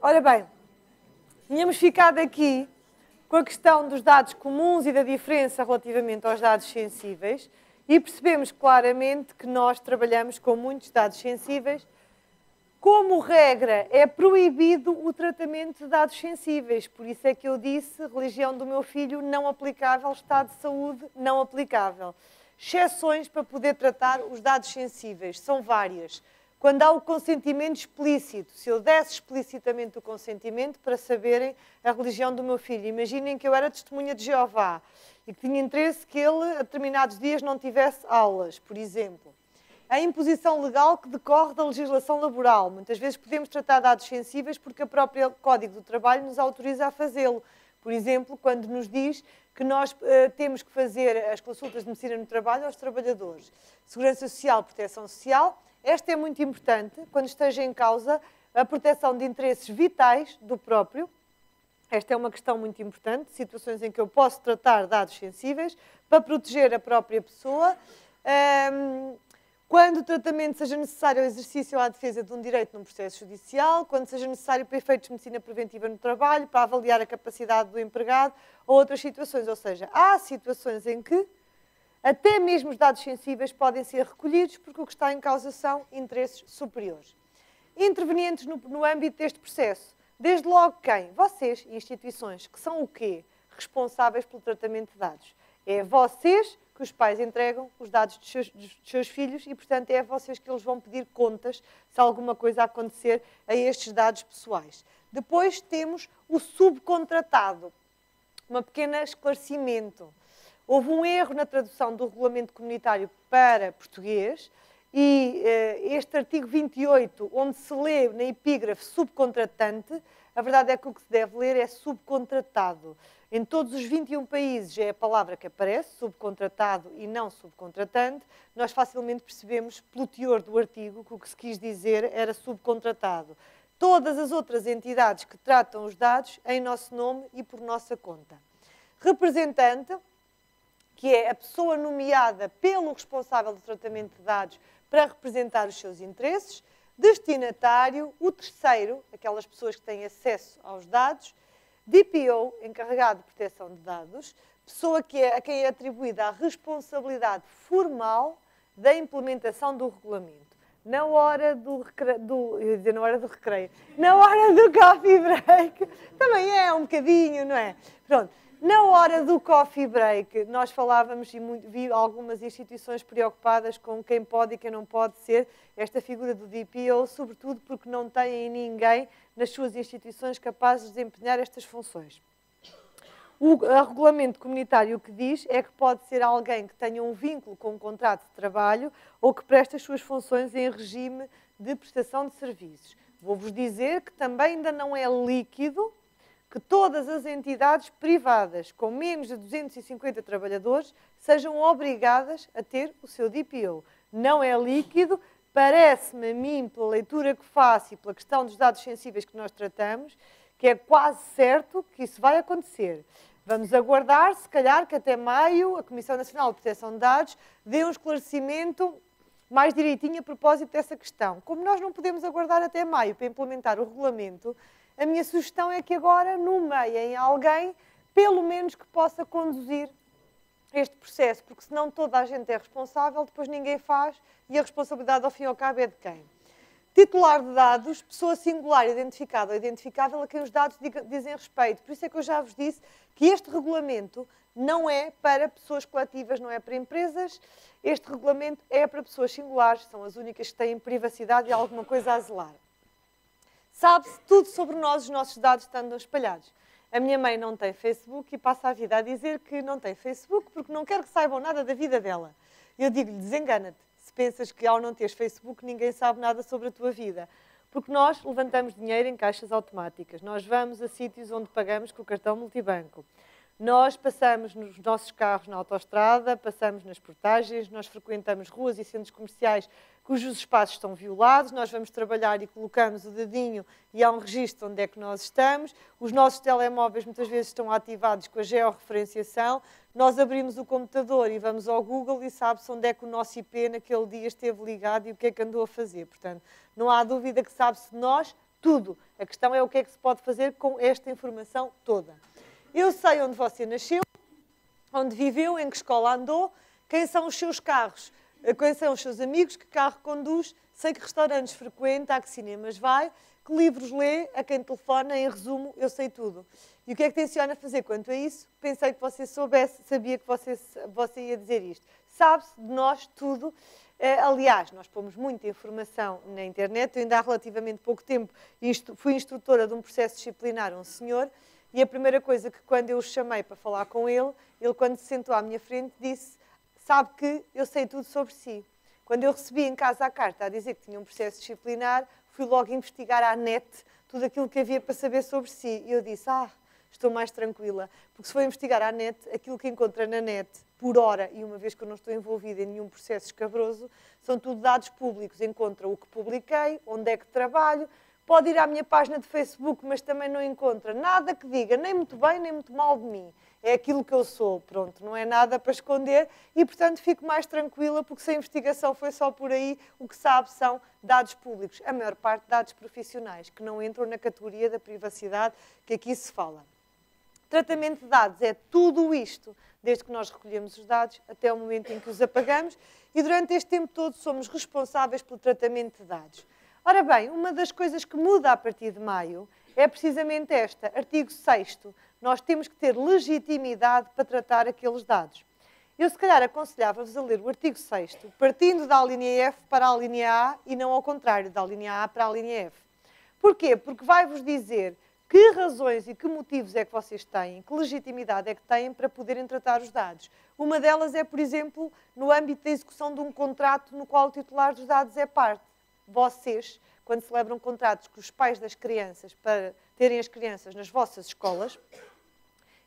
Ora bem, tínhamos ficado aqui com a questão dos dados comuns e da diferença relativamente aos dados sensíveis e percebemos claramente que nós trabalhamos com muitos dados sensíveis. Como regra, é proibido o tratamento de dados sensíveis. Por isso é que eu disse, religião do meu filho não aplicável, estado de saúde não aplicável. Exceções para poder tratar os dados sensíveis são várias. Quando há o consentimento explícito, se eu desse explicitamente o consentimento para saberem a religião do meu filho. Imaginem que eu era testemunha de Jeová e que tinha interesse que ele, a determinados dias, não tivesse aulas, por exemplo. A imposição legal que decorre da legislação laboral. Muitas vezes podemos tratar dados sensíveis porque o próprio Código do Trabalho nos autoriza a fazê-lo. Por exemplo, quando nos diz que nós temos que fazer as consultas de medicina no trabalho aos trabalhadores. Segurança Social, Proteção Social. Esta é muito importante quando esteja em causa a proteção de interesses vitais do próprio. Esta é uma questão muito importante, situações em que eu posso tratar dados sensíveis para proteger a própria pessoa. Quando o tratamento seja necessário ao exercício ou à defesa de um direito num processo judicial, quando seja necessário para efeitos de medicina preventiva no trabalho, para avaliar a capacidade do empregado ou outras situações. Ou seja, há situações em que até mesmo os dados sensíveis podem ser recolhidos porque o que está em causa são interesses superiores. Intervenientes no âmbito deste processo. Desde logo quem? Vocês, instituições, que são o quê? Responsáveis pelo tratamento de dados. É vocês que os pais entregam os dados dos seus filhos e, portanto, é a vocês que eles vão pedir contas se alguma coisa acontecer a estes dados pessoais. Depois temos o subcontratado. Um pequeno esclarecimento. Houve um erro na tradução do regulamento comunitário para português e este artigo 28, onde se lê na epígrafe subcontratante, a verdade é que o que se deve ler é subcontratado. Em todos os 21 países é a palavra que aparece, subcontratado e não subcontratante. Nós facilmente percebemos, pelo teor do artigo, que o que se quis dizer era subcontratado. Todas as outras entidades que tratam os dados em nosso nome e por nossa conta. Representante, que é a pessoa nomeada pelo responsável do tratamento de dados para representar os seus interesses. Destinatário, o terceiro, aquelas pessoas que têm acesso aos dados. DPO, encarregado de proteção de dados, pessoa a quem é atribuída a responsabilidade formal da implementação do regulamento. Na hora do recreio, na hora do coffee break, também é um bocadinho, não é? Pronto. Na hora do coffee break, nós falávamos e vi algumas instituições preocupadas com quem pode e quem não pode ser esta figura do DPO, sobretudo porque não têm ninguém nas suas instituições capaz de desempenhar estas funções. O regulamento comunitário o que diz é que pode ser alguém que tenha um vínculo com um contrato de trabalho ou que preste as suas funções em regime de prestação de serviços. Vou-vos dizer que também ainda não é líquido que todas as entidades privadas com menos de 250 trabalhadores sejam obrigadas a ter o seu DPO. Não é líquido, parece-me a mim, pela leitura que faço e pela questão dos dados sensíveis que nós tratamos, que é quase certo que isso vai acontecer. Vamos aguardar, se calhar, que até maio a Comissão Nacional de Proteção de Dados dê um esclarecimento mais direitinho a propósito dessa questão. Como nós não podemos aguardar até maio para implementar o regulamento, a minha sugestão é que agora nomeiem alguém, pelo menos que possa conduzir este processo, porque senão toda a gente é responsável, depois ninguém faz e a responsabilidade ao fim e ao cabo é de quem? Titular de dados, pessoa singular, identificada ou identificável a quem os dados dizem respeito. Por isso é que eu já vos disse que este regulamento não é para pessoas coletivas, não é para empresas. Este regulamento é para pessoas singulares, são as únicas que têm privacidade e alguma coisa a zelar. Sabe-se tudo sobre nós, os nossos dados estão espalhados. A minha mãe não tem Facebook e passa a vida a dizer que não tem Facebook porque não quer que saibam nada da vida dela. Eu digo-lhe, desengana-te. Se pensas que ao não teres Facebook ninguém sabe nada sobre a tua vida. Porque nós levantamos dinheiro em caixas automáticas. Nós vamos a sítios onde pagamos com o cartão multibanco. Nós passamos nos nossos carros na autoestrada, passamos nas portagens, nós frequentamos ruas e centros comerciais cujos espaços estão violados, nós vamos trabalhar e colocamos o dedinho e há um registro onde é que nós estamos, os nossos telemóveis muitas vezes estão ativados com a georreferenciação, nós abrimos o computador e vamos ao Google e sabe-se onde é que o nosso IP naquele dia esteve ligado e o que é que andou a fazer. Portanto, não há dúvida que sabe-se de nós tudo. A questão é o que é que se pode fazer com esta informação toda. Eu sei onde você nasceu, onde viveu, em que escola andou, quem são os seus carros, quem são os seus amigos, que carro conduz, sei que restaurantes frequenta, a que cinemas vai, que livros lê, a quem telefona, em resumo, eu sei tudo. E o que é que tenciona fazer quanto a isso? Pensei que você soubesse, sabia que você ia dizer isto. Sabe-se de nós tudo. Aliás, nós pomos muita informação na internet. Eu ainda há relativamente pouco tempo fui instrutora de um processo disciplinar a um senhor, e a primeira coisa que quando eu o chamei para falar com ele quando se sentou à minha frente disse: sabe que eu sei tudo sobre si. Quando eu recebi em casa a carta a dizer que tinha um processo disciplinar, fui logo investigar à net tudo aquilo que havia para saber sobre si. E eu disse: estou mais tranquila, porque se for investigar à net, aquilo que encontra na net, por hora, e uma vez que eu não estou envolvida em nenhum processo escabroso, são tudo dados públicos. Encontra o que publiquei, onde é que trabalho, pode ir à minha página de Facebook, mas também não encontra nada que diga nem muito bem, nem muito mal de mim. É aquilo que eu sou, pronto, não é nada para esconder e, portanto, fico mais tranquila, porque se a investigação foi só por aí, o que sabe são dados públicos, a maior parte dados profissionais, que não entram na categoria da privacidade que aqui se fala. Tratamento de dados é tudo isto, desde que nós recolhemos os dados até o momento em que os apagamos, e durante este tempo todo somos responsáveis pelo tratamento de dados. Ora bem, uma das coisas que muda a partir de maio é precisamente esta, artigo 6º. Nós temos que ter legitimidade para tratar aqueles dados. Eu, se calhar, aconselhava-vos a ler o artigo 6º, partindo da linha F para a linha A e não ao contrário, da linha A para a linha F. Porquê? Porque vai-vos dizer que razões e que motivos é que vocês têm, que legitimidade é que têm para poderem tratar os dados. Uma delas é, por exemplo, no âmbito da execução de um contrato no qual o titular dos dados é parte. Vocês, quando celebram contratos com os pais das crianças para terem as crianças nas vossas escolas,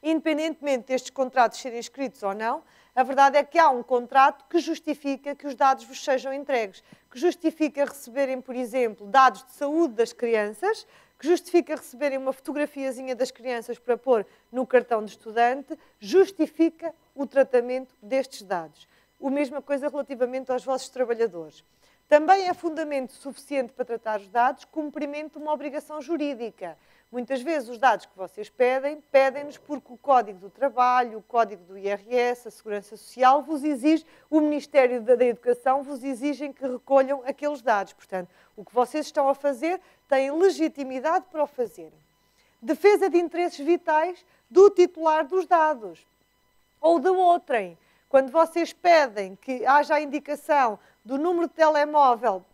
independentemente destes contratos serem escritos ou não, a verdade é que há um contrato que justifica que os dados vos sejam entregues, que justifica receberem, por exemplo, dados de saúde das crianças, que justifica receberem uma fotografiazinha das crianças para pôr no cartão de estudante, justifica o tratamento destes dados. A mesma coisa relativamente aos vossos trabalhadores. Também é fundamento suficiente para tratar os dados cumprimento de uma obrigação jurídica. Muitas vezes os dados que vocês pedem-nos porque o Código do Trabalho, o Código do IRS, a Segurança Social, vos exige, o Ministério da Educação vos exigem que recolham aqueles dados. Portanto, o que vocês estão a fazer têm legitimidade para o fazerem. Defesa de interesses vitais do titular dos dados ou de outrem. Quando vocês pedem que haja a indicação do número de telemóvel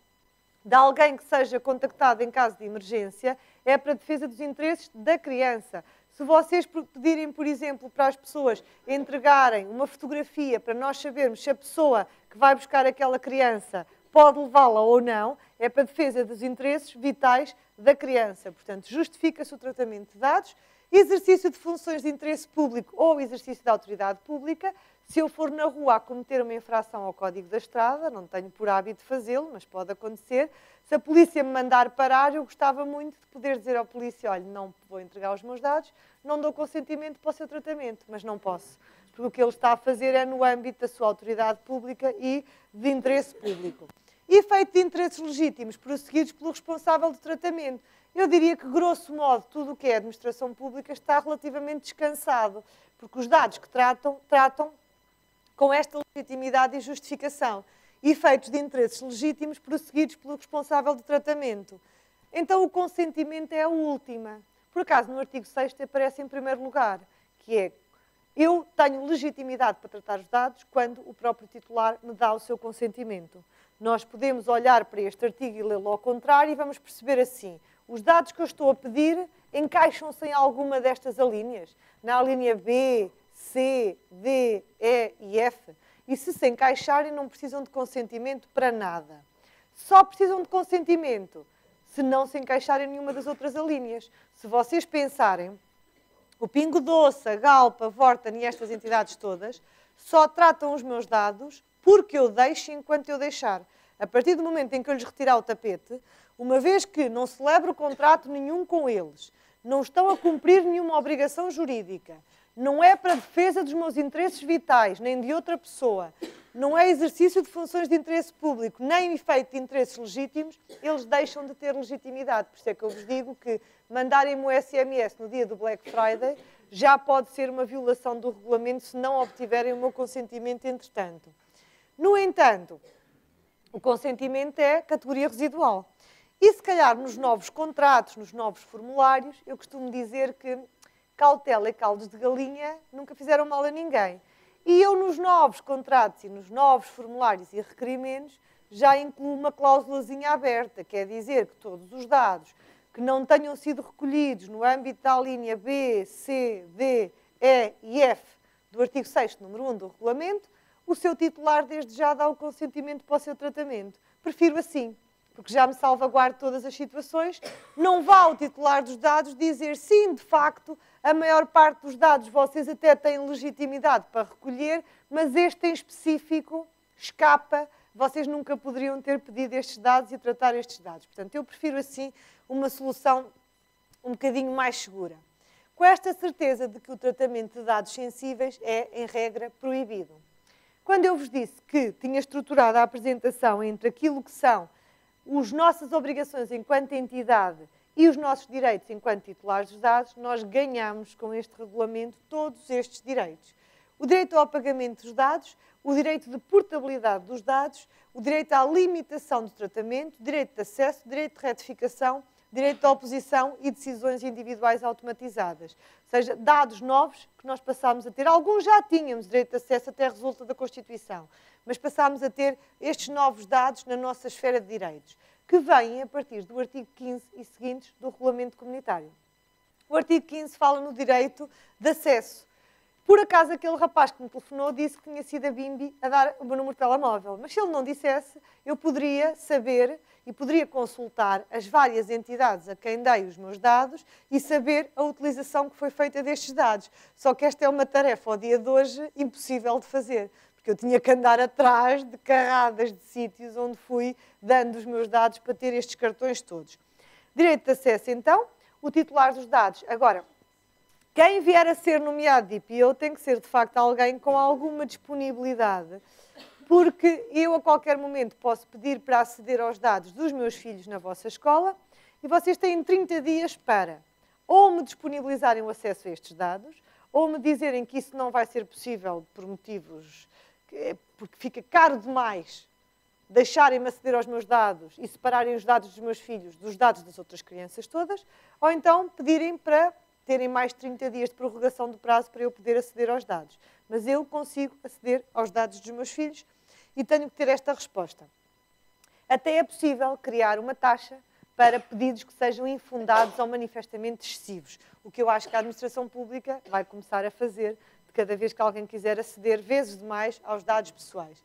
de alguém que seja contactado em caso de emergência, é para a defesa dos interesses da criança. Se vocês pedirem, por exemplo, para as pessoas entregarem uma fotografia para nós sabermos se a pessoa que vai buscar aquela criança pode levá-la ou não, é para a defesa dos interesses vitais da criança. Portanto, justifica-se o tratamento de dados, exercício de funções de interesse público ou exercício da autoridade pública. Se eu for na rua a cometer uma infração ao Código da Estrada, não tenho por hábito fazê-lo, mas pode acontecer, se a polícia me mandar parar, eu gostava muito de poder dizer ao polícia: olha, não vou entregar os meus dados, não dou consentimento para o seu tratamento, mas não posso. Porque o que ele está a fazer é no âmbito da sua autoridade pública e de interesse público. Efeito de interesses legítimos prosseguidos pelo responsável do tratamento. Eu diria que, grosso modo, tudo o que é administração pública está relativamente descansado, porque os dados que tratam com esta legitimidade e justificação. Efeitos de interesses legítimos prosseguidos pelo responsável do tratamento. Então, o consentimento é a última. Por acaso, no artigo 6º aparece em primeiro lugar, que é: eu tenho legitimidade para tratar os dados quando o próprio titular me dá o seu consentimento. Nós podemos olhar para este artigo e lê-lo ao contrário e vamos perceber assim: os dados que eu estou a pedir encaixam-se em alguma destas alíneas? Na linha B, C, D, E e F? E se encaixarem, não precisam de consentimento para nada. Só precisam de consentimento se não se encaixarem em nenhuma das outras alíneas. Se vocês pensarem, o Pingo Doce, a Galp, a Vorten e estas entidades todas só tratam os meus dados porque eu deixo enquanto eu deixar. A partir do momento em que eu lhes retirar o tapete, uma vez que não celebro contrato nenhum com eles, não estão a cumprir nenhuma obrigação jurídica, não é para a defesa dos meus interesses vitais, nem de outra pessoa, não é exercício de funções de interesse público, nem efeito de interesses legítimos, eles deixam de ter legitimidade. Por isso é que eu vos digo que mandarem-me o SMS no dia do Black Friday já pode ser uma violação do regulamento se não obtiverem o meu consentimento entretanto. No entanto, o consentimento é categoria residual. E se calhar nos novos contratos, nos novos formulários, eu costumo dizer que cautela e caldos de galinha nunca fizeram mal a ninguém. E eu nos novos contratos e nos novos formulários e requerimentos já incluo uma cláusulazinha aberta, quer dizer que todos os dados que não tenham sido recolhidos no âmbito da linha B, C, D, E e F do artigo 6º, número 1 do regulamento, o seu titular desde já dá o consentimento para o seu tratamento. Prefiro assim, porque já me salvaguardo todas as situações. Não vá o titular dos dados dizer sim, de facto, a maior parte dos dados vocês até têm legitimidade para recolher, mas este em específico escapa, vocês nunca poderiam ter pedido estes dados e tratar estes dados. Portanto, eu prefiro assim uma solução um bocadinho mais segura. Com esta certeza de que o tratamento de dados sensíveis é, em regra, proibido. Quando eu vos disse que tinha estruturado a apresentação entre aquilo que são as nossas obrigações enquanto entidade e os nossos direitos enquanto titulares dos dados, nós ganhamos com este regulamento todos estes direitos. O direito ao pagamento dos dados, o direito de portabilidade dos dados, o direito à limitação do tratamento, direito de acesso, direito de retificação, direito de oposição e decisões individuais automatizadas. Ou seja, dados novos que nós passámos a ter. Alguns já tínhamos direito de acesso, até resulta da Constituição, mas passámos a ter estes novos dados na nossa esfera de direitos, que vêm a partir do artigo 15 e seguintes do Regulamento Comunitário. O artigo 15 fala no direito de acesso. Por acaso, aquele rapaz que me telefonou disse que tinha sido a Bimbi a dar o meu número de telemóvel. Mas se ele não dissesse, eu poderia saber e poderia consultar as várias entidades a quem dei os meus dados e saber a utilização que foi feita destes dados. Só que esta é uma tarefa, ao dia de hoje, impossível de fazer. Porque eu tinha que andar atrás de carradas de sítios onde fui dando os meus dados para ter estes cartões todos. Direito de acesso, então, o titular dos dados. Agora, quem vier a ser nomeado de DPO tem que ser, de facto, alguém com alguma disponibilidade, porque eu, a qualquer momento, posso pedir para aceder aos dados dos meus filhos na vossa escola e vocês têm 30 dias para ou me disponibilizarem o acesso a estes dados, ou me dizerem que isso não vai ser possível por motivos, porque fica caro demais deixarem-me aceder aos meus dados e separarem os dados dos meus filhos dos dados das outras crianças todas, ou então pedirem para terem mais 30 dias de prorrogação do prazo para eu poder aceder aos dados. Mas eu consigo aceder aos dados dos meus filhos e tenho que ter esta resposta. Até é possível criar uma taxa para pedidos que sejam infundados ou manifestamente excessivos, o que eu acho que a administração pública vai começar a fazer de cada vez que alguém quiser aceder vezes demais aos dados pessoais.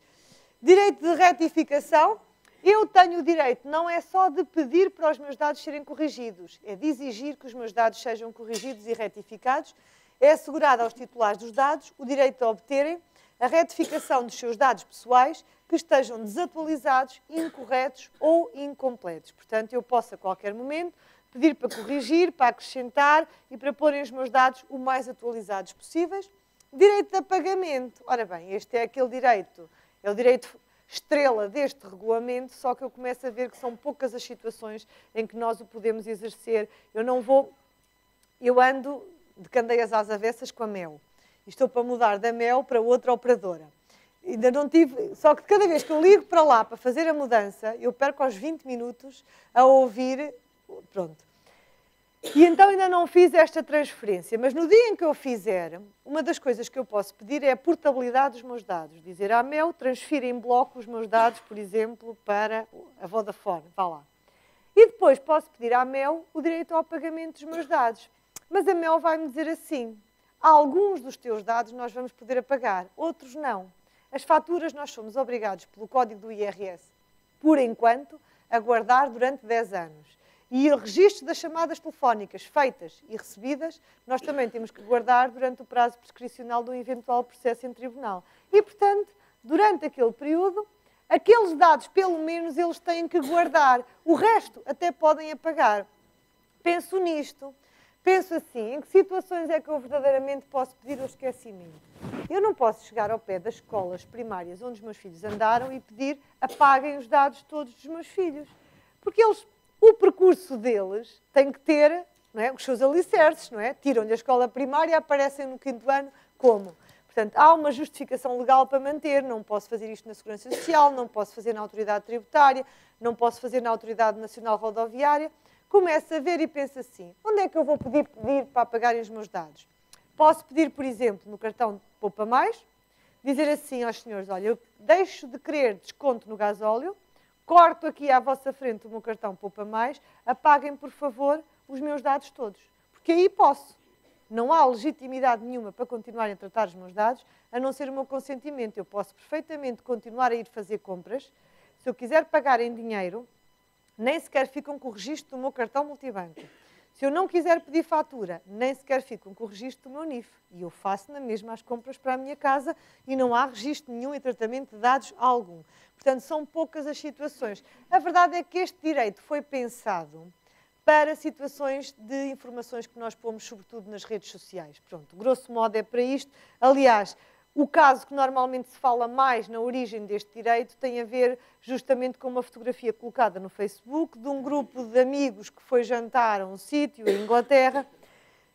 Direito de retificação. Eu tenho o direito, não é só de pedir para os meus dados serem corrigidos, é de exigir que os meus dados sejam corrigidos e retificados. É assegurado aos titulares dos dados o direito a obterem a retificação dos seus dados pessoais que estejam desatualizados, incorretos ou incompletos. Portanto, eu posso a qualquer momento pedir para corrigir, para acrescentar e para porem os meus dados o mais atualizados possíveis. Direito de apagamento. Ora bem, este é aquele direito, é o direito estrela deste regulamento, só que eu começo a ver que são poucas as situações em que nós o podemos exercer. Eu ando de candeias às avessas com a Mel. E estou para mudar da Mel para outra operadora. Ainda não tive, só que cada vez que eu ligo para lá para fazer a mudança, eu perco aos 20 minutos a ouvir, pronto. E então ainda não fiz esta transferência, mas no dia em que eu fizer, uma das coisas que eu posso pedir é a portabilidade dos meus dados. Dizer à Mel, transfira em bloco os meus dados, por exemplo, para a Vodafone, vá lá. E depois posso pedir à Mel o direito ao pagamento dos meus dados. Mas a Mel vai-me dizer assim, alguns dos teus dados nós vamos poder apagar, outros não. As faturas nós somos obrigados pelo código do IRS, por enquanto, a guardar durante 10 anos. E o registro das chamadas telefónicas feitas e recebidas, nós também temos que guardar durante o prazo prescricional de um eventual processo em tribunal. E, portanto, durante aquele período, aqueles dados, pelo menos, eles têm que guardar. O resto até podem apagar. Penso nisto. penso assim, em que situações é que eu verdadeiramente posso pedir o esquecimento? Eu não posso chegar ao pé das escolas primárias onde os meus filhos andaram e pedir apaguem os dados todos dos meus filhos. Porque o percurso deles tem que ter, não é, os seus alicerces, não é? Tiram da escola primária e aparecem no 5º ano como? Portanto, há uma justificação legal para manter, não posso fazer isto na Segurança Social, não posso fazer na Autoridade Tributária, não posso fazer na Autoridade Nacional Rodoviária. Começa a ver e pensa assim, onde é que eu vou pedir para apagarem os meus dados? Posso pedir, por exemplo, no cartão Poupa Mais, dizer assim aos senhores, olha, eu deixo de querer desconto no gasóleo, corto aqui à vossa frente o meu cartão Poupa Mais, apaguem, por favor, os meus dados todos. Porque aí posso. Não há legitimidade nenhuma para continuarem a tratar os meus dados, a não ser o meu consentimento. Eu posso perfeitamente continuar a ir fazer compras. Se eu quiser pagar em dinheiro, nem sequer ficam com o registro do meu cartão multibanco. Se eu não quiser pedir fatura, nem sequer ficam com o registro do meu NIF. E eu faço na mesma as compras para a minha casa e não há registro nenhum e tratamento de dados algum. Portanto, são poucas as situações. A verdade é que este direito foi pensado para situações de informações que nós pomos, sobretudo nas redes sociais. Pronto, grosso modo é para isto. Aliás, o caso que normalmente se fala mais na origem deste direito tem a ver justamente com uma fotografia colocada no Facebook de um grupo de amigos que foi jantar a um sítio em Inglaterra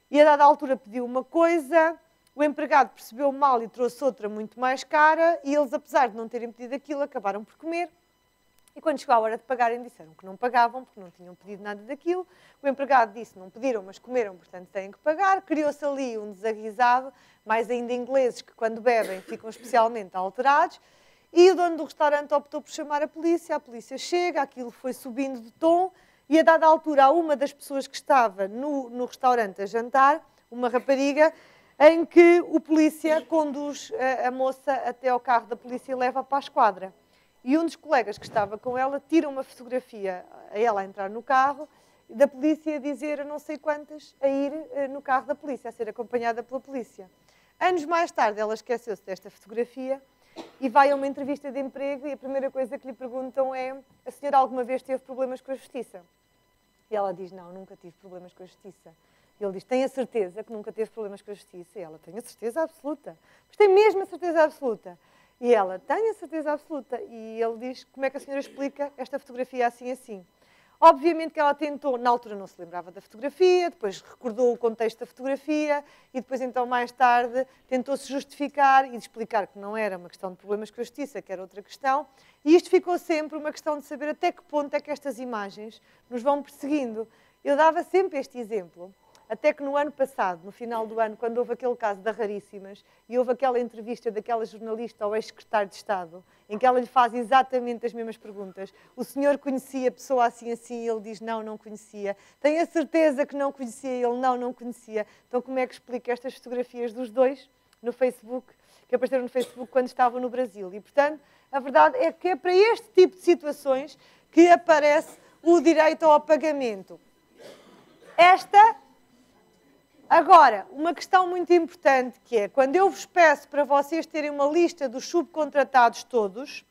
e a dada altura pediu uma coisa, o empregado percebeu mal e trouxe outra muito mais cara e eles, apesar de não terem pedido aquilo, acabaram por comer. E quando chegou a hora de pagarem, disseram que não pagavam, porque não tinham pedido nada daquilo. O empregado disse, não pediram, mas comeram, portanto têm que pagar. Criou-se ali um desaguisado, mais ainda ingleses, que quando bebem ficam especialmente alterados. E o dono do restaurante optou por chamar a polícia chega, aquilo foi subindo de tom, e a dada altura há uma das pessoas que estava no restaurante a jantar, uma rapariga, em que o polícia conduz a moça até ao carro da polícia e leva para a esquadra. E um dos colegas que estava com ela tira uma fotografia a ela a entrar no carro da polícia a dizer a não sei quantas a ir no carro da polícia, a ser acompanhada pela polícia. Anos mais tarde ela esqueceu-se desta fotografia e vai a uma entrevista de emprego e a primeira coisa que lhe perguntam é a senhora alguma vez teve problemas com a justiça? E ela diz, não, nunca tive problemas com a justiça. E ele diz, tem a certeza que nunca teve problemas com a justiça? E ela, tem a certeza absoluta. Mas tem mesmo a certeza absoluta? E ela, tem a certeza absoluta. E ele diz, como é que a senhora explica esta fotografia assim assim? Obviamente que ela tentou, na altura não se lembrava da fotografia, depois recordou o contexto da fotografia e depois então mais tarde tentou-se justificar e explicar que não era uma questão de problemas com a justiça, que era outra questão. E isto ficou sempre uma questão de saber até que ponto é que estas imagens nos vão perseguindo. Eu dava sempre este exemplo. Até que no ano passado, no final do ano, quando houve aquele caso da Raríssimas e houve aquela entrevista daquela jornalista ao ex-secretário de Estado, em que ela lhe faz exatamente as mesmas perguntas. O senhor conhecia a pessoa assim assim? E ele diz, não, não conhecia. Tem a certeza que não conhecia? Ele, não, não conhecia. Então como é que explica estas fotografias dos dois no Facebook, que apareceram no Facebook quando estavam no Brasil? E, portanto, a verdade é que é para este tipo de situações que aparece o direito ao apagamento. Agora, uma questão muito importante que é, quando eu vos peço para vocês terem uma lista dos subcontratados todos,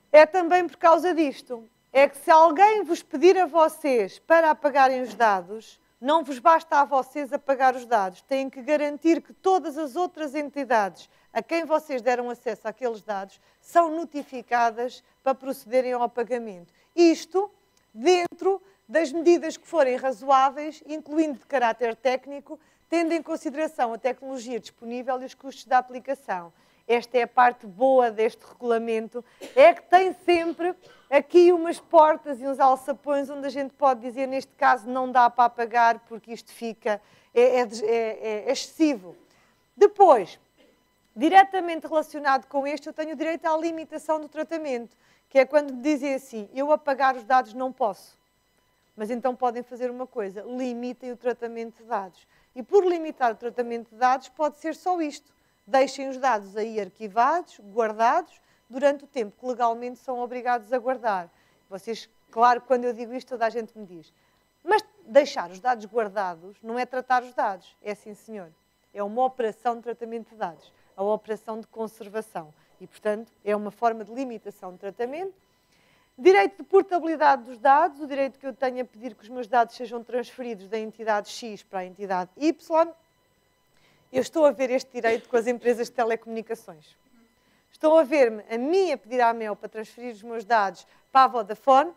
é também por causa disto. É que se alguém vos pedir a vocês para apagarem os dados, não vos basta a vocês apagar os dados. Têm que garantir que todas as outras entidades a quem vocês deram acesso àqueles dados são notificadas para procederem ao apagamento. Isto dentro das medidas que forem razoáveis, incluindo de caráter técnico, tendo em consideração a tecnologia disponível e os custos da aplicação. Esta é a parte boa deste regulamento, é que tem sempre aqui umas portas e uns alçapões onde a gente pode dizer, neste caso, não dá para apagar porque isto fica, é excessivo. Depois, diretamente relacionado com este, eu tenho o direito à limitação do tratamento, que é quando me dizem assim, eu apagar os dados não posso. Mas então podem fazer uma coisa, limitem o tratamento de dados. E por limitar o tratamento de dados pode ser só isto. Deixem os dados aí arquivados, guardados, durante o tempo que legalmente são obrigados a guardar. Vocês, claro, quando eu digo isto, toda a gente me diz. Mas deixar os dados guardados não é tratar os dados. É sim, senhor. É uma operação de tratamento de dados. A operação de conservação. E, portanto, é uma forma de limitação de tratamento. Direito de portabilidade dos dados, o direito que eu tenho a pedir que os meus dados sejam transferidos da entidade X para a entidade Y. Eu estou a ver este direito com as empresas de telecomunicações. Estou a ver-me, a mim, a pedir à Mel para transferir os meus dados para a Vodafone,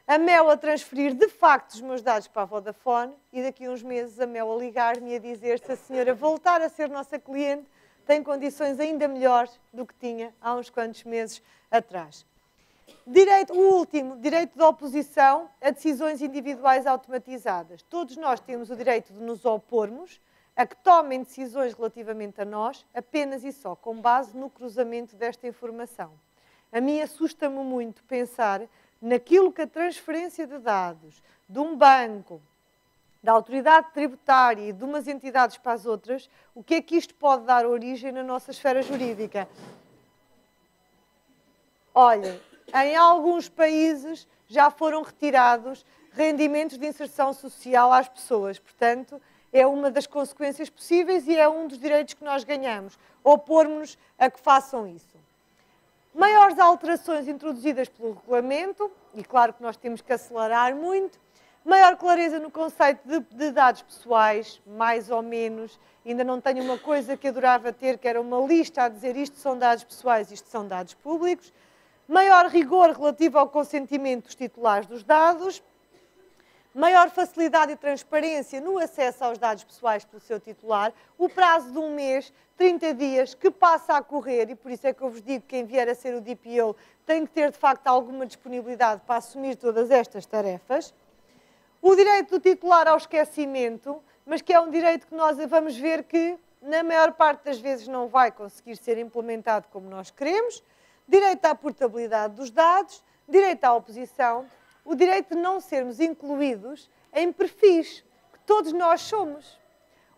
a Mel a transferir de facto os meus dados para a Vodafone e daqui a uns meses a Mel a ligar-me e a dizer se a senhora voltar a ser nossa cliente tem condições ainda melhores do que tinha há uns quantos meses atrás. Direito, o último, direito de oposição a decisões individuais automatizadas. Todos nós temos o direito de nos opormos a que tomem decisões relativamente a nós, apenas e só com base no cruzamento desta informação. A mim assusta-me muito pensar naquilo que a transferência de dados de um banco, da autoridade tributária e de umas entidades para as outras, o que é que isto pode dar origem na nossa esfera jurídica? Olhem, em alguns países já foram retirados rendimentos de inserção social às pessoas, portanto, é uma das consequências possíveis e é um dos direitos que nós ganhamos, opormos-nos a que façam isso. Maiores alterações introduzidas pelo regulamento, e claro que nós temos que acelerar muito, maior clareza no conceito de dados pessoais, mais ou menos, ainda não tenho uma coisa que adorava ter, que era uma lista a dizer isto são dados pessoais, isto são dados públicos, maior rigor relativo ao consentimento dos titulares dos dados, maior facilidade e transparência no acesso aos dados pessoais pelo seu titular, o prazo de um mês, 30 dias, que passa a correr, e por isso é que eu vos digo que quem vier a ser o DPO tem que ter, de facto, alguma disponibilidade para assumir todas estas tarefas. O direito do titular ao esquecimento, mas que é um direito que nós vamos ver que, na maior parte das vezes, não vai conseguir ser implementado como nós queremos. Direito à portabilidade dos dados, direito à oposição, o direito de não sermos incluídos em perfis, que todos nós somos.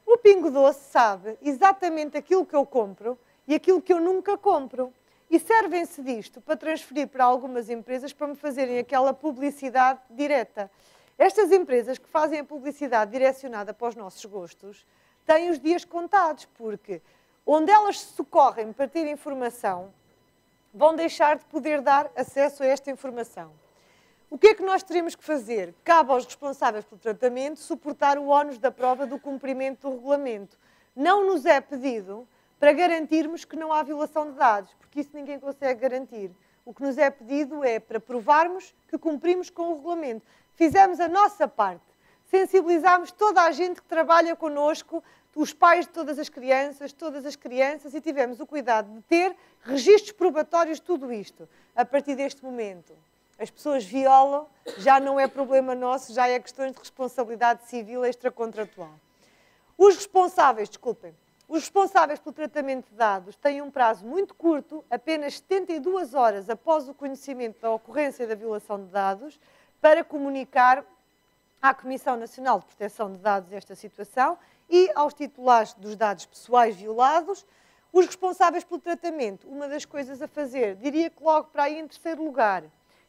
O Pingo Doce sabe exatamente aquilo que eu compro e aquilo que eu nunca compro. E servem-se disto para transferir para algumas empresas para me fazerem aquela publicidade direta. Estas empresas que fazem a publicidade direcionada para os nossos gostos têm os dias contados, porque onde elas se socorrem para ter informação, vão deixar de poder dar acesso a esta informação. O que é que nós teremos que fazer? Cabe aos responsáveis pelo tratamento suportar o ónus da prova do cumprimento do regulamento. Não nos é pedido para garantirmos que não há violação de dados, porque isso ninguém consegue garantir. O que nos é pedido é para provarmos que cumprimos com o regulamento. Fizemos a nossa parte, sensibilizámos toda a gente que trabalha connosco, os pais de todas as crianças, e tivemos o cuidado de ter registros probatórios de tudo isto. A partir deste momento, as pessoas violam, já não é problema nosso, já é questões de responsabilidade civil extracontratual. Os responsáveis pelo tratamento de dados têm um prazo muito curto, apenas 72 horas após o conhecimento da ocorrência da violação de dados, para comunicar à Comissão Nacional de Proteção de Dados esta situação e aos titulares dos dados pessoais violados. Os responsáveis pelo tratamento, uma das coisas a fazer, diria que logo para aí em terceiro lugar,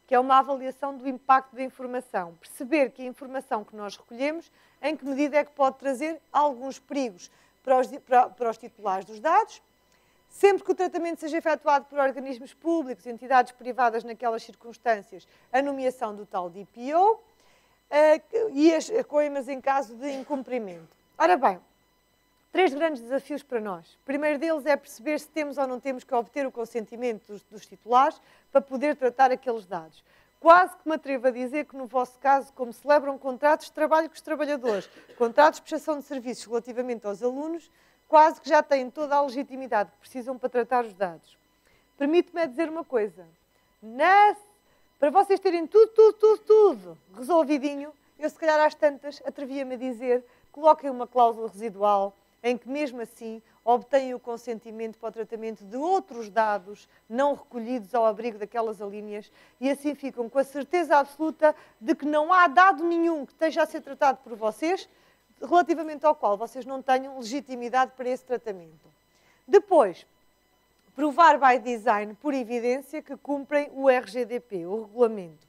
que é uma avaliação do impacto da informação. Perceber que a informação que nós recolhemos, em que medida é que pode trazer alguns perigos para os titulares dos dados. Sempre que o tratamento seja efetuado por organismos públicos, entidades privadas naquelas circunstâncias, a nomeação do tal DPO e as coimas em caso de incumprimento. Ora bem, 3 grandes desafios para nós. O primeiro deles é perceber se temos ou não temos que obter o consentimento dos titulares para poder tratar aqueles dados. Quase que me atrevo a dizer que, no vosso caso, como celebram contratos de trabalho com os trabalhadores, contratos de prestação de serviços relativamente aos alunos, quase que já têm toda a legitimidade que precisam para tratar os dados. Permite-me dizer uma coisa. Para vocês terem tudo resolvidinho, eu, se calhar, às tantas, atrevia-me a dizer, coloquem uma cláusula residual em que, mesmo assim, obtêm o consentimento para o tratamento de outros dados não recolhidos ao abrigo daquelas alíneas e assim ficam com a certeza absoluta de que não há dado nenhum que esteja a ser tratado por vocês relativamente ao qual vocês não tenham legitimidade para esse tratamento. Depois, provar by design, por evidência, que cumprem o RGDP, o regulamento.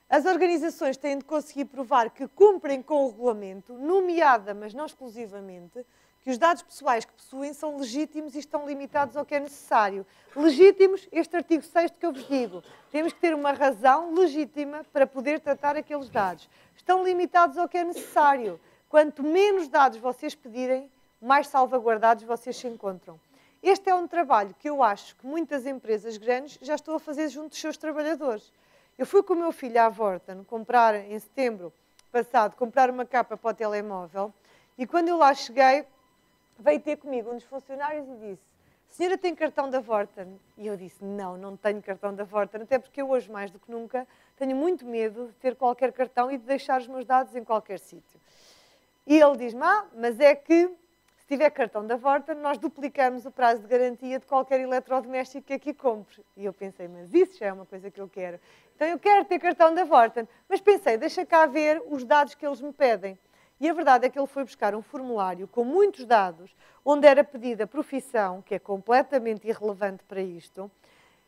As organizações têm de conseguir provar que cumprem com o regulamento, nomeada, mas não exclusivamente, que os dados pessoais que possuem são legítimos e estão limitados ao que é necessário. Legítimos, este artigo 6º que eu vos digo. Temos que ter uma razão legítima para poder tratar aqueles dados. Estão limitados ao que é necessário. Quanto menos dados vocês pedirem, mais salvaguardados vocês se encontram. Este é um trabalho que eu acho que muitas empresas grandes já estão a fazer junto dos seus trabalhadores. Eu fui com o meu filho à Vorten comprar, em setembro passado, comprar uma capa para o telemóvel e quando eu lá cheguei, veio ter comigo um dos funcionários e disse: senhora tem cartão da Vorten? E eu disse: não, não tenho cartão da Vorten, até porque eu hoje, mais do que nunca, tenho muito medo de ter qualquer cartão e de deixar os meus dados em qualquer sítio. E ele diz-me: mas é que se tiver cartão da Vorten, nós duplicamos o prazo de garantia de qualquer eletrodoméstico que aqui compre. E eu pensei: mas isso já é uma coisa que eu quero. Então eu quero ter cartão da Vorten, mas pensei, deixa cá ver os dados que eles me pedem. E a verdade é que ele foi buscar um formulário com muitos dados, onde era pedida a profissão, que é completamente irrelevante para isto,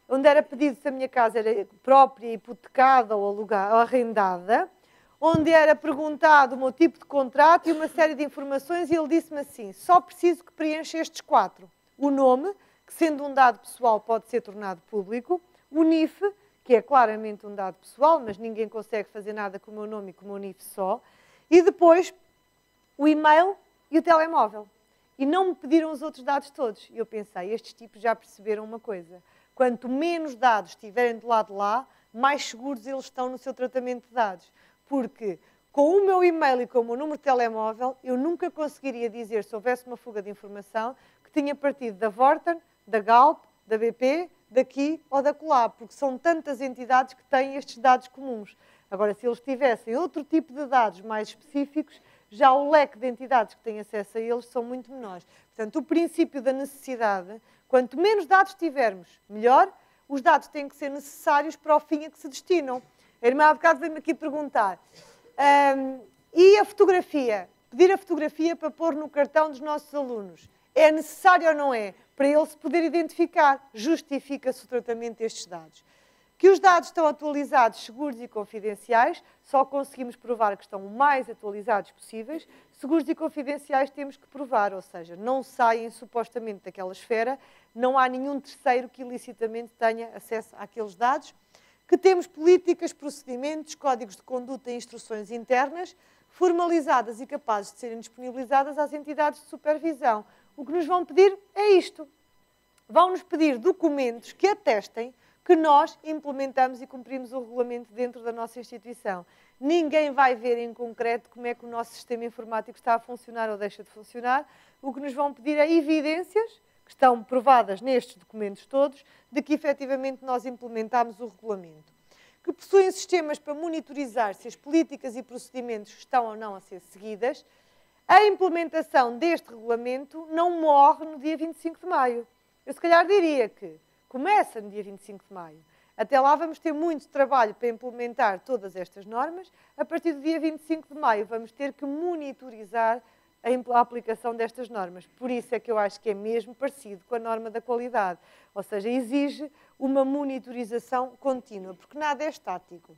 onde era pedido se a minha casa era própria, hipotecada ou alugada, ou arrendada, onde era perguntado o meu tipo de contrato e uma série de informações, e ele disse-me assim: só preciso que preencha estes 4. O nome, que sendo um dado pessoal pode ser tornado público, o NIF, que é claramente um dado pessoal, mas ninguém consegue fazer nada com o meu nome e com o meu NIF só, e depois o e-mail e o telemóvel. E não me pediram os outros dados todos. E eu pensei, estes tipos já perceberam uma coisa: quanto menos dados tiverem do lado de lá, mais seguros eles estão no seu tratamento de dados. Porque com o meu e-mail e com o meu número de telemóvel, eu nunca conseguiria dizer, se houvesse uma fuga de informação, que tinha partido da Vorten, da Galp, da BP, daqui ou da Colab, porque são tantas entidades que têm estes dados comuns. Agora, se eles tivessem outro tipo de dados mais específicos, já o leque de entidades que têm acesso a eles são muito menores. Portanto, o princípio da necessidade, quanto menos dados tivermos, melhor. Os dados têm que ser necessários para o fim a que se destinam. A irmã há bocado veio-me aqui perguntar, e a fotografia? Pedir a fotografia para pôr no cartão dos nossos alunos, é necessário ou não é? Para ele se poder identificar, justifica-se o tratamento destes dados. Que os dados estão atualizados, seguros e confidenciais, só conseguimos provar que estão o mais atualizados possíveis. Seguros e confidenciais temos que provar, ou seja, não saem supostamente daquela esfera, não há nenhum terceiro que ilicitamente tenha acesso àqueles dados. Que temos políticas, procedimentos, códigos de conduta e instruções internas, formalizadas e capazes de serem disponibilizadas às entidades de supervisão. O que nos vão pedir é isto. Vão-nos pedir documentos que atestem que nós implementamos e cumprimos o regulamento dentro da nossa instituição. Ninguém vai ver em concreto como é que o nosso sistema informático está a funcionar ou deixa de funcionar. O que nos vão pedir é evidências, que estão provadas nestes documentos todos, de que efetivamente nós implementamos o regulamento. Que possuem sistemas para monitorizar se as políticas e procedimentos estão ou não a ser seguidas. A implementação deste regulamento não morre no dia 25 de maio. Eu se calhar diria que começa no dia 25 de maio. Até lá vamos ter muito trabalho para implementar todas estas normas. A partir do dia 25 de maio vamos ter que monitorizar a aplicação destas normas. Por isso é que eu acho que é mesmo parecido com a norma da qualidade. Ou seja, exige uma monitorização contínua, porque nada é estático.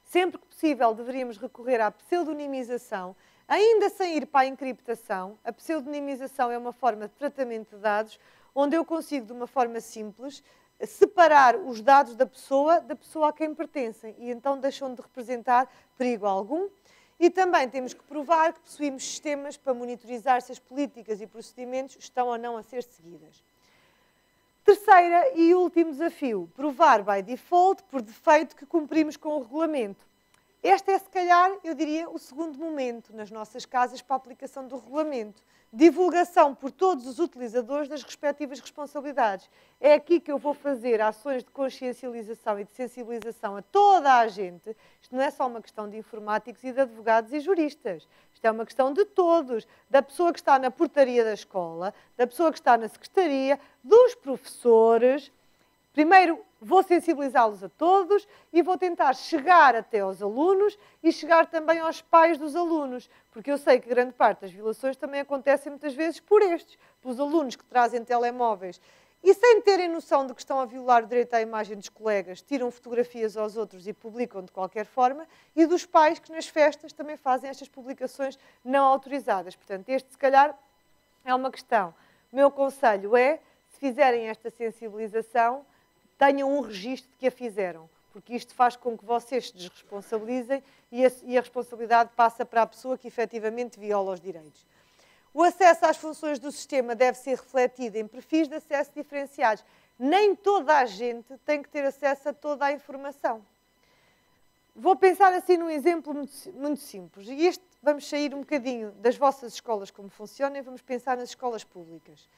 Sempre que possível deveríamos recorrer à pseudonimização, ainda sem ir para a encriptação. A pseudonimização é uma forma de tratamento de dados onde eu consigo, de uma forma simples, separar os dados da pessoa a quem pertencem e então deixam de representar perigo algum. E também temos que provar que possuímos sistemas para monitorizar se as políticas e procedimentos estão ou não a ser seguidas. Terceira e último desafio, provar by default, por defeito, que cumprimos com o regulamento. Este é, se calhar, eu diria, o segundo momento nas nossas casas para a aplicação do regulamento. Divulgação por todos os utilizadores das respectivas responsabilidades. É aqui que eu vou fazer ações de consciencialização e de sensibilização a toda a gente. Isto não é só uma questão de informáticos e de advogados e juristas. Isto é uma questão de todos. Da pessoa que está na portaria da escola, da pessoa que está na secretaria, dos professores. Primeiro, vou sensibilizá-los a todos e vou tentar chegar até aos alunos e chegar também aos pais dos alunos, porque eu sei que grande parte das violações também acontecem muitas vezes por estes, pelos alunos que trazem telemóveis e sem terem noção de que estão a violar o direito à imagem dos colegas, tiram fotografias aos outros e publicam de qualquer forma, e dos pais que nas festas também fazem estas publicações não autorizadas. Portanto, este, se calhar, é uma questão. O meu conselho é, se fizerem esta sensibilização, tenham um registro de que a fizeram, porque isto faz com que vocês se desresponsabilizem e a responsabilidade passa para a pessoa que efetivamente viola os direitos. O acesso às funções do sistema deve ser refletido em perfis de acesso diferenciados. Nem toda a gente tem que ter acesso a toda a informação. Vou pensar assim num exemplo muito simples. E este, vamos sair um bocadinho das vossas escolas como funcionam e vamos pensar nas escolas públicas.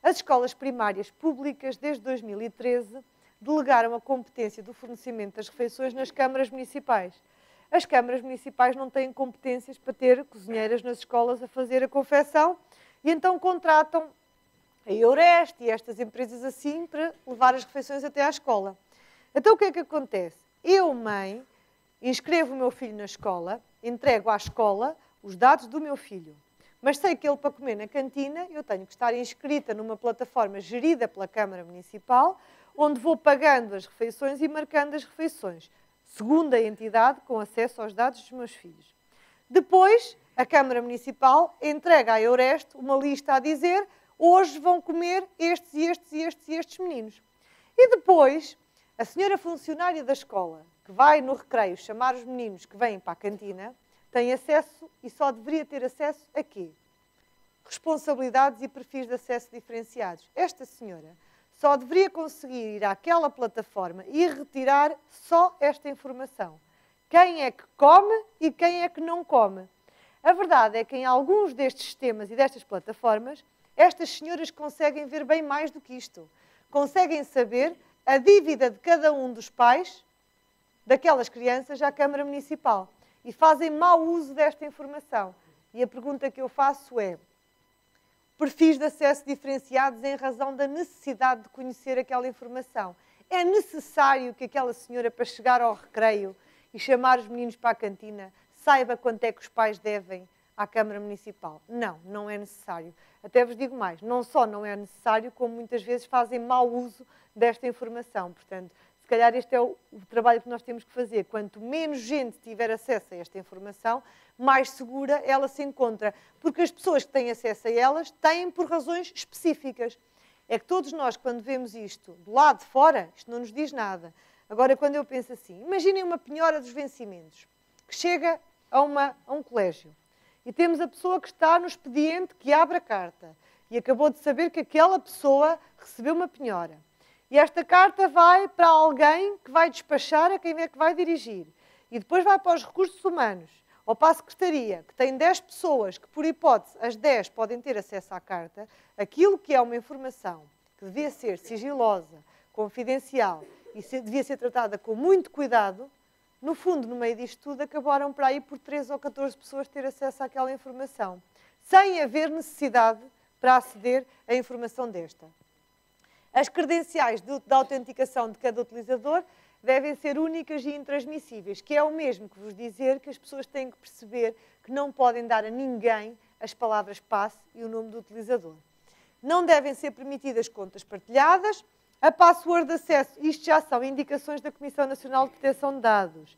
As escolas primárias públicas, desde 2013, delegaram a competência do fornecimento das refeições nas câmaras municipais. As câmaras municipais não têm competências para ter cozinheiras nas escolas a fazer a confecção e então contratam a Eurest e estas empresas assim para levar as refeições até à escola. Então o que é que acontece? Eu, mãe, inscrevo o meu filho na escola, entrego à escola os dados do meu filho. Mas sei que ele, para comer na cantina, eu tenho que estar inscrita numa plataforma gerida pela Câmara Municipal, onde vou pagando as refeições e marcando as refeições, segundo a entidade com acesso aos dados dos meus filhos. Depois, a Câmara Municipal entrega à Eurest uma lista a dizer: hoje vão comer estes e estes e estes e estes meninos. E depois, a senhora funcionária da escola, que vai no recreio chamar os meninos que vêm para a cantina, tem acesso e só deveria ter acesso a quê? Responsabilidades e perfis de acesso diferenciados. Esta senhora só deveria conseguir ir àquela plataforma e retirar só esta informação. Quem é que come e quem é que não come. A verdade é que em alguns destes sistemas e destas plataformas, estas senhoras conseguem ver bem mais do que isto. Conseguem saber a dívida de cada um dos pais daquelas crianças à Câmara Municipal. E fazem mau uso desta informação. E a pergunta que eu faço é: perfis de acesso diferenciados em razão da necessidade de conhecer aquela informação. É necessário que aquela senhora, para chegar ao recreio e chamar os meninos para a cantina, saiba quanto é que os pais devem à Câmara Municipal? Não, não é necessário. Até vos digo mais, não só não é necessário, como muitas vezes fazem mau uso desta informação. Portanto, se calhar este é o trabalho que nós temos que fazer. Quanto menos gente tiver acesso a esta informação, mais segura ela se encontra. Porque as pessoas que têm acesso a elas têm por razões específicas. É que todos nós, quando vemos isto do lado de fora, isto não nos diz nada. Agora, quando eu penso assim, imaginem uma penhora dos vencimentos, que chega a um colégio, e temos a pessoa que está no expediente que abre a carta, e acabou de saber que aquela pessoa recebeu uma penhora. E esta carta vai para alguém que vai despachar a quem é que vai dirigir. E depois vai para os recursos humanos, ou para a secretaria, que tem 10 pessoas, que por hipótese as 10 podem ter acesso à carta. Aquilo que é uma informação que devia ser sigilosa, confidencial e devia ser tratada com muito cuidado, no fundo, no meio disto tudo, acabaram para aí por 13 ou 14 pessoas ter acesso àquela informação, sem haver necessidade para aceder à informação desta. As credenciais da autenticação de cada utilizador devem ser únicas e intransmissíveis, que é o mesmo que vos dizer que as pessoas têm que perceber que não podem dar a ninguém as palavras passe e o nome do utilizador. Não devem ser permitidas contas partilhadas. A password de acesso, isto já são indicações da Comissão Nacional de Proteção de Dados.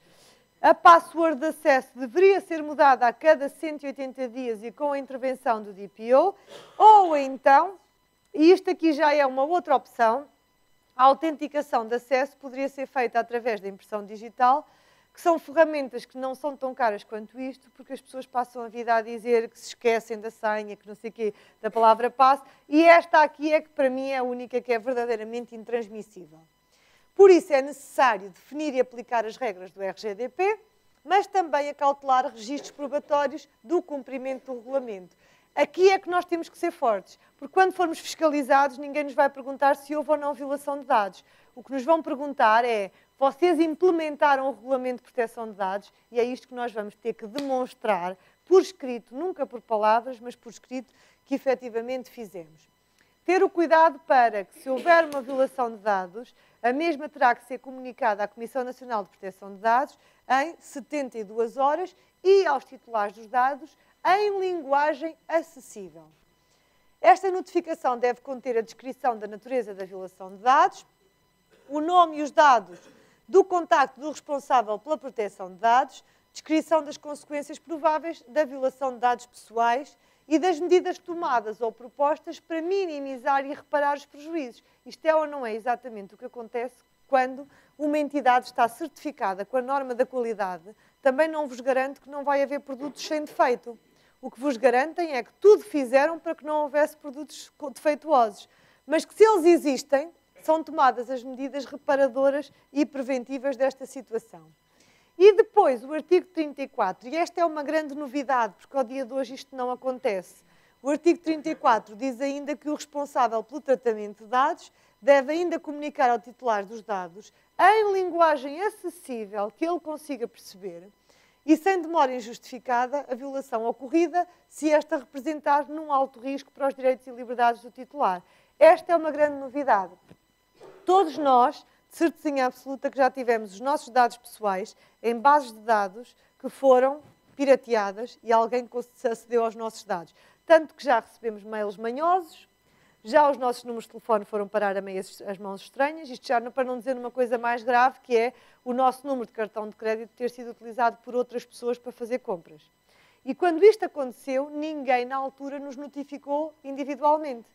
A password de acesso deveria ser mudada a cada 180 dias e com a intervenção do DPO, ou então, e isto aqui já é uma outra opção, a autenticação de acesso poderia ser feita através da impressão digital, que são ferramentas que não são tão caras quanto isto, porque as pessoas passam a vida a dizer que se esquecem da senha, que não sei o quê, da palavra passe, e esta aqui é que para mim é a única que é verdadeiramente intransmissível. Por isso é necessário definir e aplicar as regras do RGDP, mas também acautelar registros probatórios do cumprimento do regulamento. Aqui é que nós temos que ser fortes, porque quando formos fiscalizados, ninguém nos vai perguntar se houve ou não violação de dados. O que nos vão perguntar é: vocês implementaram o Regulamento de Proteção de Dados? E é isto que nós vamos ter que demonstrar por escrito, nunca por palavras, mas por escrito, que efetivamente fizemos. Ter o cuidado para que, se houver uma violação de dados, a mesma terá que ser comunicada à Comissão Nacional de Proteção de Dados em 72 horas e aos titulares dos dados em linguagem acessível. Esta notificação deve conter a descrição da natureza da violação de dados, o nome e os dados do contacto do responsável pela proteção de dados, descrição das consequências prováveis da violação de dados pessoais e das medidas tomadas ou propostas para minimizar e reparar os prejuízos. Isto é ou não é exatamente o que acontece quando uma entidade está certificada com a norma da qualidade, também não vos garante que não vai haver produtos sem defeito. O que vos garantem é que tudo fizeram para que não houvesse produtos defeituosos. Mas que se eles existem, são tomadas as medidas reparadoras e preventivas desta situação. E depois, o artigo 34, e esta é uma grande novidade, porque ao dia de hoje isto não acontece. O artigo 34 diz ainda que o responsável pelo tratamento de dados deve ainda comunicar ao titular dos dados, em linguagem acessível, que ele consiga perceber, e sem demora injustificada, a violação ocorrida, se esta representar num alto risco para os direitos e liberdades do titular. Esta é uma grande novidade. Todos nós, de certeza absoluta, que já tivemos os nossos dados pessoais em bases de dados que foram pirateadas e alguém acedeu aos nossos dados. Tanto que já recebemos mails manhosos, já os nossos números de telefone foram parar a meias as mãos estranhas, isto já para não dizer uma coisa mais grave, que é o nosso número de cartão de crédito ter sido utilizado por outras pessoas para fazer compras. E quando isto aconteceu, ninguém na altura nos notificou individualmente.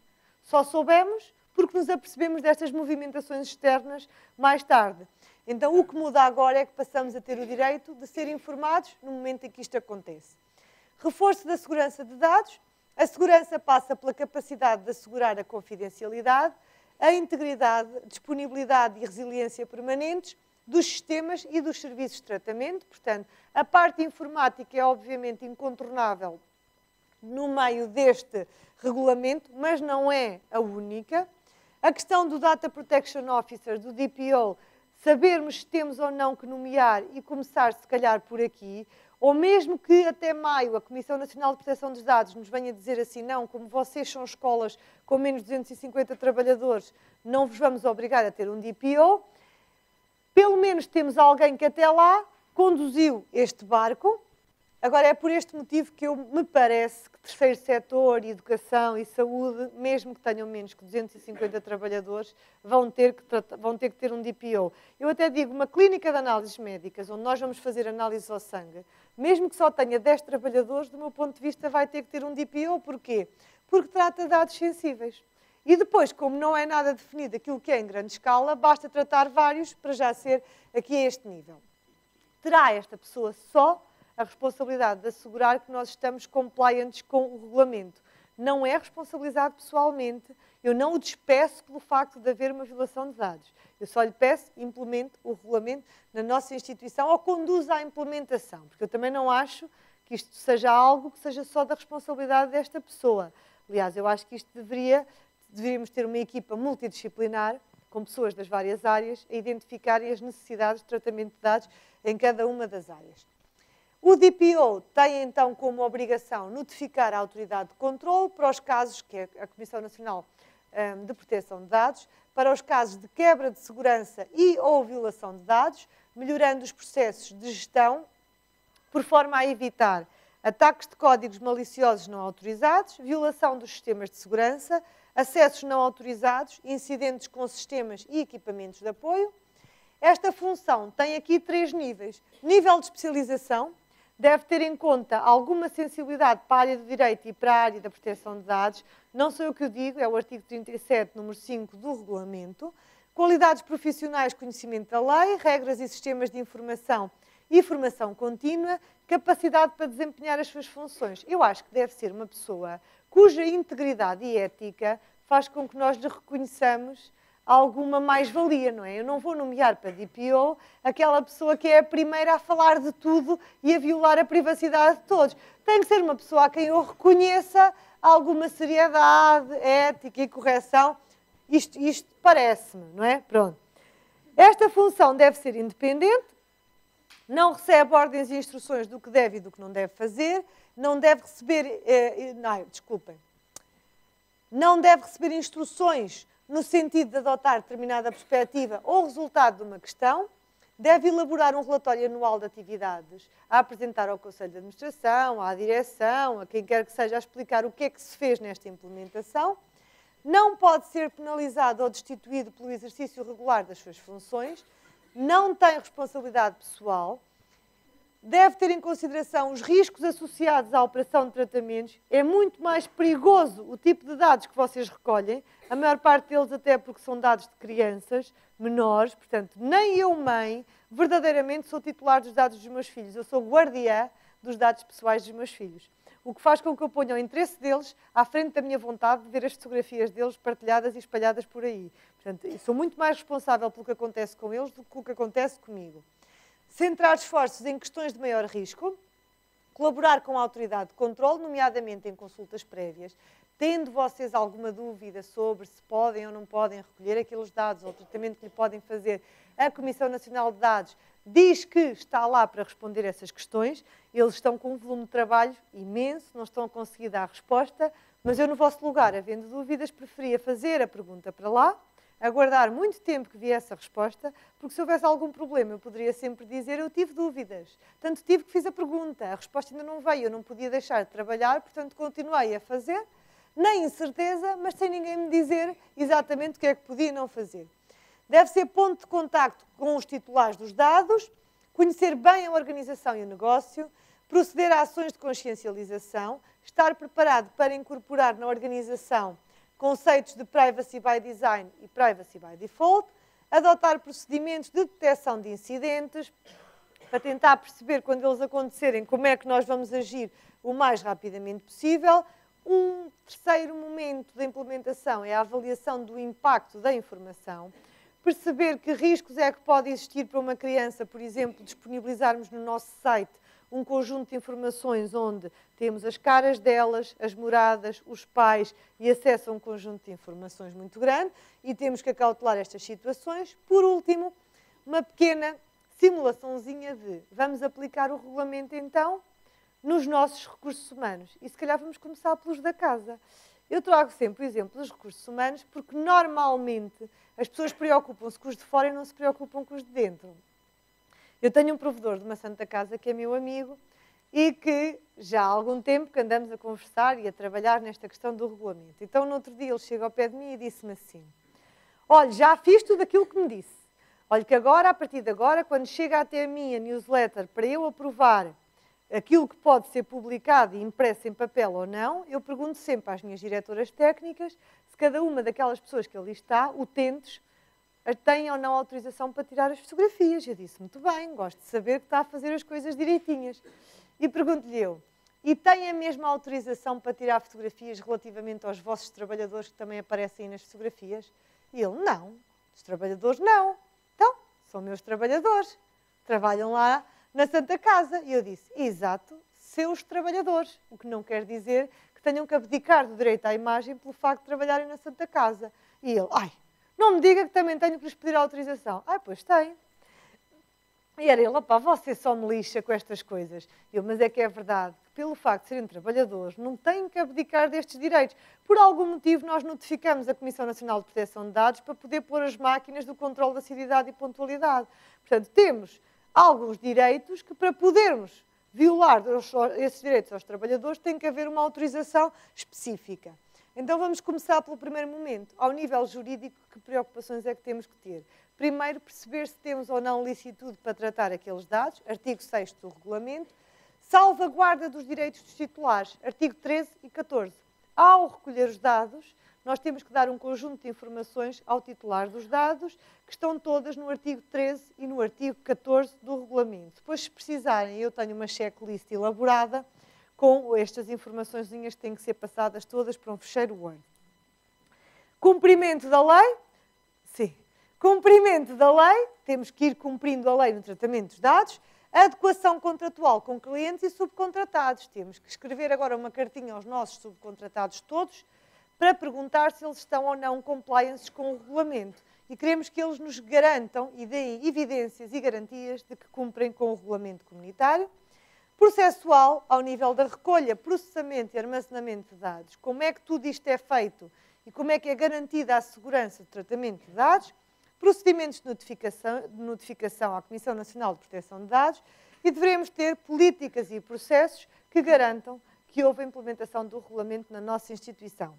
Só soubemos porque nos apercebemos destas movimentações externas mais tarde. Então, o que muda agora é que passamos a ter o direito de ser informados no momento em que isto acontece. Reforço da segurança de dados. A segurança passa pela capacidade de assegurar a confidencialidade, a integridade, disponibilidade e resiliência permanentes dos sistemas e dos serviços de tratamento. Portanto, a parte informática é obviamente incontornável no meio deste regulamento, mas não é a única. A questão do Data Protection Officer, do DPO, sabermos se temos ou não que nomear e começar, se calhar, por aqui, ou mesmo que até maio a Comissão Nacional de Proteção dos Dados nos venha dizer assim, não, como vocês são escolas com menos de 250 trabalhadores, não vos vamos obrigar a ter um DPO. Pelo menos temos alguém que até lá conduziu este barco. Agora, é por este motivo que me parece que terceiro setor, educação e saúde, mesmo que tenham menos que 250 trabalhadores, vão ter que ter um DPO. Eu até digo, uma clínica de análises médicas, onde nós vamos fazer análises ao sangue, mesmo que só tenha 10 trabalhadores, do meu ponto de vista, vai ter que ter um DPO. Porquê? Porque trata de dados sensíveis. E depois, como não é nada definido aquilo que é em grande escala, basta tratar vários para já ser aqui a este nível. Terá esta pessoa só a responsabilidade de assegurar que nós estamos compliantes com o regulamento. Não é responsabilizado pessoalmente, eu não o despeço pelo facto de haver uma violação de dados. Eu só lhe peço, implemente o regulamento na nossa instituição ou conduza à implementação, porque eu também não acho que isto seja algo que seja só da responsabilidade desta pessoa. Aliás, eu acho que isto deveríamos ter uma equipa multidisciplinar, com pessoas das várias áreas, a identificarem as necessidades de tratamento de dados em cada uma das áreas. O DPO tem, então, como obrigação notificar a autoridade de controle para os casos, que é a Comissão Nacional de Proteção de Dados, para os casos de quebra de segurança e ou violação de dados, melhorando os processos de gestão, por forma a evitar ataques de códigos maliciosos não autorizados, violação dos sistemas de segurança, acessos não autorizados, incidentes com sistemas e equipamentos de apoio. Esta função tem aqui 3 níveis. Nível de especialização, deve ter em conta alguma sensibilidade para a área do direito e para a área da proteção de dados. Não sou eu que o digo, é o artigo 37, número 5 do regulamento. Qualidades profissionais, conhecimento da lei, regras e sistemas de informação e formação contínua, capacidade para desempenhar as suas funções. Eu acho que deve ser uma pessoa cuja integridade e ética faz com que nós lhe reconheçamos alguma mais-valia, não é? Eu não vou nomear para DPO aquela pessoa que é a primeira a falar de tudo e a violar a privacidade de todos. Tem que ser uma pessoa a quem eu reconheça alguma seriedade, ética e correção. Isto parece-me, não é? Pronto. Esta função deve ser independente, não recebe ordens e instruções do que deve e do que não deve fazer, não deve receber, não deve receber instruções no sentido de adotar determinada perspectiva ou resultado de uma questão, deve elaborar um relatório anual de atividades a apresentar ao Conselho de Administração, à direção, a quem quer que seja, a explicar o que é que se fez nesta implementação, não pode ser penalizado ou destituído pelo exercício regular das suas funções, não tem responsabilidade pessoal, deve ter em consideração os riscos associados à operação de tratamentos. É muito mais perigoso o tipo de dados que vocês recolhem, a maior parte deles até porque são dados de crianças menores, portanto, nem eu, mãe, verdadeiramente sou titular dos dados dos meus filhos, eu sou guardiã dos dados pessoais dos meus filhos. O que faz com que eu ponha o interesse deles à frente da minha vontade de ver as fotografias deles partilhadas e espalhadas por aí. Portanto, eu sou muito mais responsável pelo que acontece com eles do que o que acontece comigo. Centrar esforços em questões de maior risco, colaborar com a autoridade de controle, nomeadamente em consultas prévias. Tendo vocês alguma dúvida sobre se podem ou não podem recolher aqueles dados ou o tratamento que lhe podem fazer, a Comissão Nacional de Dados diz que está lá para responder essas questões. Eles estão com um volume de trabalho imenso, não estão a conseguir dar resposta, mas eu, no vosso lugar, havendo dúvidas, preferia fazer a pergunta para lá, aguardar muito tempo que viesse a resposta, porque se houvesse algum problema eu poderia sempre dizer eu tive dúvidas, tanto tive que fiz a pergunta, a resposta ainda não veio, eu não podia deixar de trabalhar, portanto continuei a fazer, nem incerteza, mas sem ninguém me dizer exatamente o que é que podia não fazer. Deve ser ponto de contacto com os titulares dos dados, conhecer bem a organização e o negócio, proceder a ações de consciencialização, estar preparado para incorporar na organização conceitos de Privacy by Design e Privacy by Default, adotar procedimentos de detecção de incidentes, para tentar perceber quando eles acontecerem como é que nós vamos agir o mais rapidamente possível. Um terceiro momento da implementação é a avaliação do impacto da informação, perceber que riscos é que pode existir para uma criança, por exemplo, disponibilizarmos no nosso site um conjunto de informações onde temos as caras delas, as moradas, os pais e acesso a um conjunto de informações muito grande e temos que acautelar estas situações. Por último, uma pequena simulaçãozinha de vamos aplicar o regulamento então nos nossos recursos humanos e se calhar vamos começar pelos da casa. Eu trago sempre o exemplo dos recursos humanos porque normalmente as pessoas preocupam-se com os de fora e não se preocupam com os de dentro. Eu tenho um provedor de uma Santa Casa que é meu amigo e que já há algum tempo que andamos a conversar e a trabalhar nesta questão do regulamento. Então, no outro dia, ele chega ao pé de mim e disse-me assim, olha, já fiz tudo aquilo que me disse. Olha que agora, a partir de agora, quando chega até a mim a newsletter para eu aprovar aquilo que pode ser publicado e impresso em papel ou não, eu pergunto sempre às minhas diretoras técnicas se cada uma daquelas pessoas que ali está, utentes, tem ou não autorização para tirar as fotografias. Eu disse, muito bem, gosto de saber que está a fazer as coisas direitinhas. E pergunto-lhe eu, e tem a mesma autorização para tirar fotografias relativamente aos vossos trabalhadores que também aparecem nas fotografias? E ele, não, os trabalhadores não. Então, são meus trabalhadores, trabalham lá na Santa Casa. E eu disse, exato, seus trabalhadores, o que não quer dizer que tenham que abdicar do direito à imagem pelo facto de trabalharem na Santa Casa. E ele, ai, não me diga que também tenho que lhes pedir autorização. Ah, pois tem. E era ele, opá, você só me lixa com estas coisas. Eu, mas é que é verdade, que pelo facto de serem trabalhadores, não têm que abdicar destes direitos. Por algum motivo, nós notificamos a Comissão Nacional de Proteção de Dados para poder pôr as máquinas do controle da assiduidade e pontualidade. Portanto, temos alguns direitos que para podermos violar esses direitos aos trabalhadores tem que haver uma autorização específica. Então vamos começar pelo primeiro momento. Ao nível jurídico, que preocupações é que temos que ter? Primeiro, perceber se temos ou não licitude para tratar aqueles dados, artigo 6º do regulamento. Salvaguarda dos direitos dos titulares, artigo 13 e 14. Ao recolher os dados, nós temos que dar um conjunto de informações ao titular dos dados, que estão todas no artigo 13 e no artigo 14 do regulamento. Depois, se precisarem, eu tenho uma checklist elaborada, com estas informações que têm que ser passadas todas para um fecheiro Word. Cumprimento da lei? Sim. Cumprimento da lei, temos que ir cumprindo a lei no tratamento dos dados. Adequação contratual com clientes e subcontratados. Temos que escrever agora uma cartinha aos nossos subcontratados todos para perguntar se eles estão ou não compliances com o regulamento. E queremos que eles nos garantam e deem evidências e garantias de que cumprem com o regulamento comunitário. Processual, ao nível da recolha, processamento e armazenamento de dados. Como é que tudo isto é feito e como é que é garantida a segurança de tratamento de dados. Procedimentos de notificação à Comissão Nacional de Proteção de Dados e devemos ter políticas e processos que garantam que houve a implementação do regulamento na nossa instituição.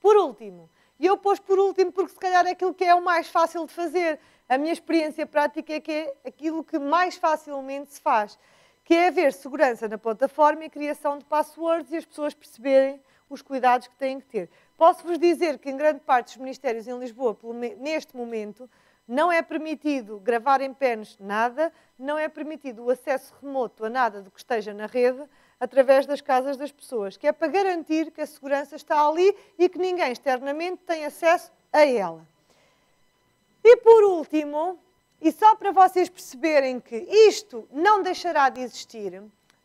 Por último, e eu pus por último porque se calhar é aquilo que é o mais fácil de fazer, a minha experiência prática é que é aquilo que mais facilmente se faz, que é haver segurança na plataforma e criação de passwords e as pessoas perceberem os cuidados que têm que ter. Posso-vos dizer que em grande parte dos ministérios em Lisboa, neste momento, não é permitido gravar em pens nada, não é permitido o acesso remoto a nada do que esteja na rede através das casas das pessoas, que é para garantir que a segurança está ali e que ninguém externamente tem acesso a ela. E por último, e só para vocês perceberem que isto não deixará de existir,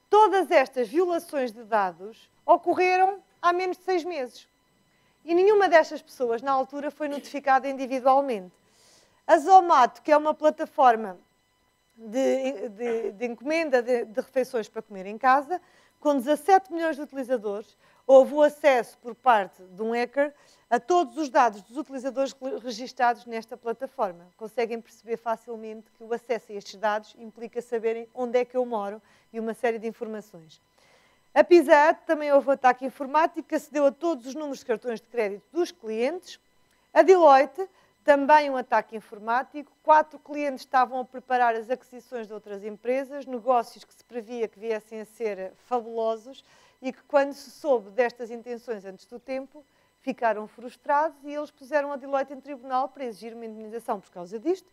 todas estas violações de dados ocorreram há menos de 6 meses. E nenhuma destas pessoas, na altura, foi notificada individualmente. A Zomato, que é uma plataforma de encomenda de refeições para comer em casa, com 17 milhões de utilizadores, houve o acesso por parte de um hacker a todos os dados dos utilizadores registados nesta plataforma. Conseguem perceber facilmente que o acesso a estes dados implica saberem onde é que eu moro e uma série de informações. A Pizza Hut também houve um ataque informático que acedeu a todos os números de cartões de crédito dos clientes. A Deloitte, também um ataque informático. 4 clientes estavam a preparar as aquisições de outras empresas, negócios que se previa que viessem a ser fabulosos e que, quando se soube destas intenções antes do tempo, ficaram frustrados e eles puseram a Deloitte em tribunal para exigir uma indemnização por causa disto.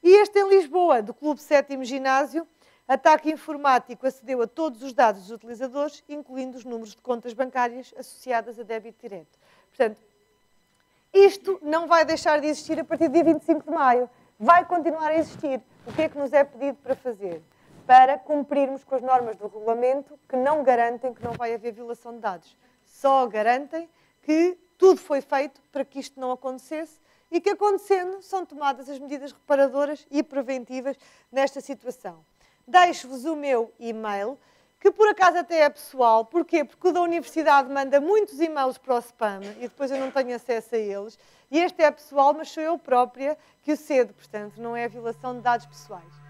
E este em Lisboa, do Clube 7º Ginásio, ataque informático acedeu a todos os dados dos utilizadores, incluindo os números de contas bancárias associadas a débito direto. Portanto, isto não vai deixar de existir a partir do dia 25 de maio. Vai continuar a existir. O que é que nos é pedido para fazer? Para cumprirmos com as normas do regulamento que não garantem que não vai haver violação de dados. Só garantem que tudo foi feito para que isto não acontecesse e que, acontecendo, são tomadas as medidas reparadoras e preventivas nesta situação. Deixo-vos o meu e-mail, que por acaso até é pessoal. Porquê? Porque o da universidade manda muitos e-mails para o spam e depois eu não tenho acesso a eles. E este é pessoal, mas sou eu própria que o cedo, portanto, não é violação de dados pessoais.